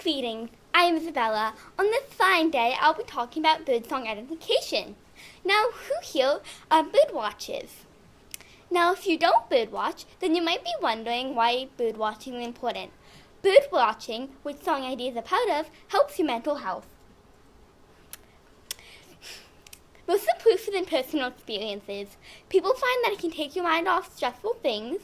Greetings, I am Isabella. On this fine day, I'll be talking about birdsong identification. Now, who here bird watches? Now, if you don't bird watch, then you might be wondering why bird watching is important. Bird watching, which Song ID is a part of, helps your mental health. Most of the proof is in personal experiences. People find that it can take your mind off stressful things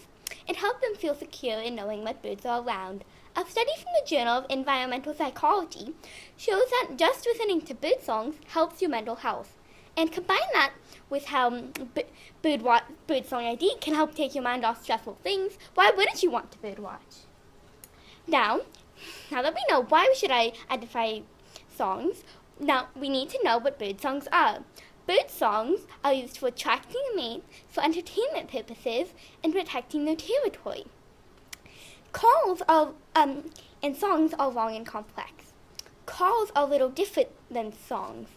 and help them feel secure in knowing what birds are around. A study from the Journal of Environmental Psychology shows that just listening to bird songs helps your mental health. And combine that with how bird song ID can help take your mind off stressful things, why wouldn't you want to bird watch? Now that we know why we should identify songs, now we need to know what bird songs are. Bird songs are used for attracting a mate, for entertainment purposes, and protecting their territory. Calls are, and songs are long and complex. Calls are a little different than songs.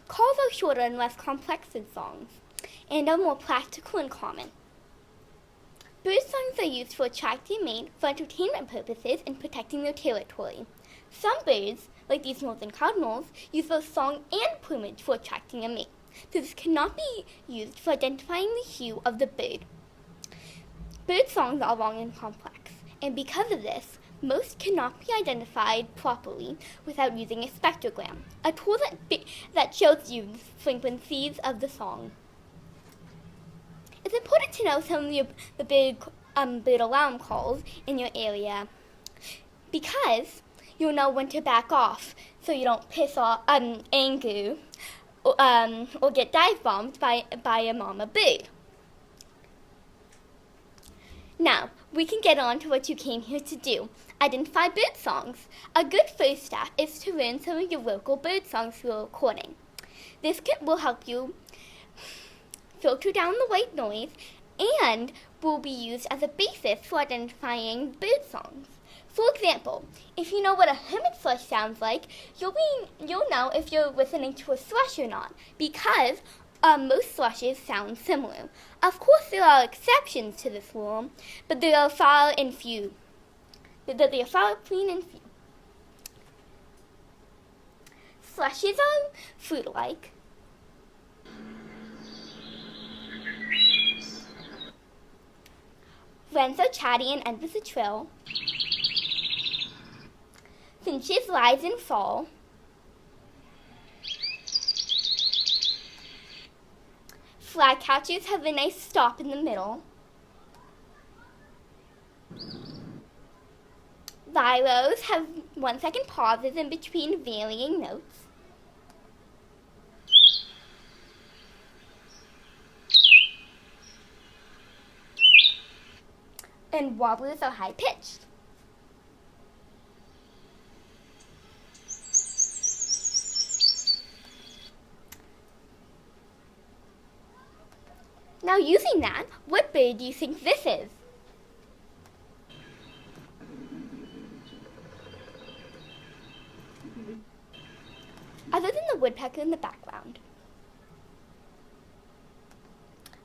Calls are shorter and less complex than songs, and are more practical and common. Bird songs are used for attracting a mate, for entertainment purposes, and protecting their territory. Some birds, like these northern cardinals, use both song and plumage for attracting a mate, so this cannot be used for identifying the hue of the bird. Bird songs are long and complex, and because of this, most cannot be identified properly without using a spectrogram, a tool that shows you the frequencies of the song. It's important to know some of the big bird alarm calls in your area, because you'll know when to back off so you don't piss off anger or get dive bombed by a mama bird. Now, we can get on to what you came here to do. Identify bird songs. A good first step is to learn some of your local bird songs through a recording. This will help you filter down the white noise and will be used as a basis for identifying bird songs. For example, if you know what a hermit thrush sounds like, you'll know if you're listening to a thrush or not, because most thrushes sound similar. Of course, there are exceptions to this rule, but they are far and few. They are far between and few. Thrushes are flute-like. Wrens are chatty and end with a trill. Finches rise and fall. Flycatchers have a nice stop in the middle. Viros have 1-second pauses in between varying notes. And warblers are high-pitched. Now, using that, what bird do you think this is? Other than the woodpecker in the background.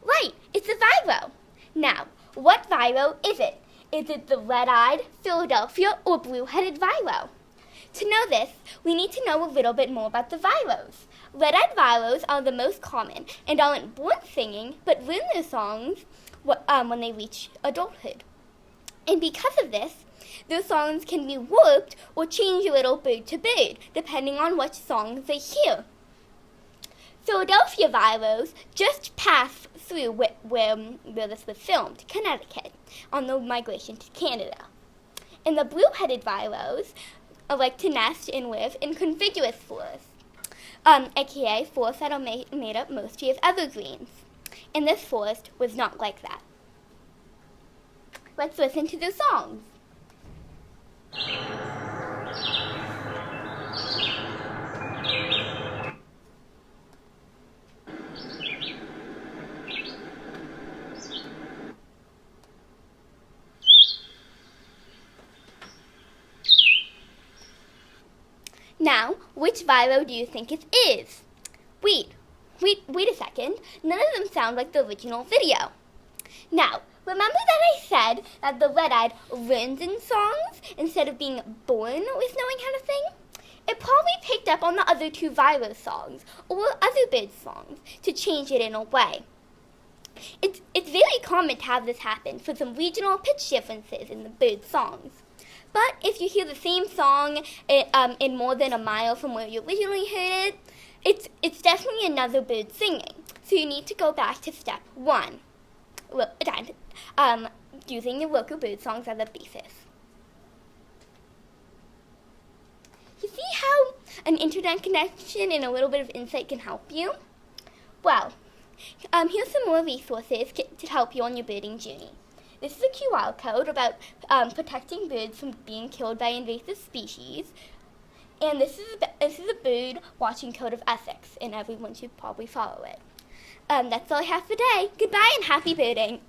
Right, it's a viro. Now, what viro is it? Is it the red-eyed, Philadelphia, or blue-headed viro? To know this, we need to know a little bit more about the viros. Red-eyed viros are the most common and aren't born singing, but learn their songs when they reach adulthood. And because of this, their songs can be warped or change a little bird to bird, depending on which songs they hear. Philadelphia viros just passed through where this was filmed, Connecticut, on the migration to Canada. And the blue-headed viros like to nest and live in coniguous forests, aka forests that are made up mostly of evergreens. And this forest was not like that. Let's listen to the songs. Now, which viro do you think it is? Wait a second. None of them sound like the original video. Now, remember that I said that the red-eyed learns in songs instead of being born with knowing how to sing? It probably picked up on the other two virus songs or other bird songs to change it in a way. It's very common to have this happen for some regional pitch differences in the bird songs. But if you hear the same song in more than a mile from where you originally heard it, it's definitely another bird singing. So you need to go back to step 1, using your local bird songs as a basis. You see how an internet connection and a little bit of insight can help you? Well, here's some more resources to help you on your birding journey. This is a QR code about protecting birds from being killed by invasive species. And this is a bird watching code of ethics, and everyone should probably follow it. That's all I have for today. Goodbye and happy birding.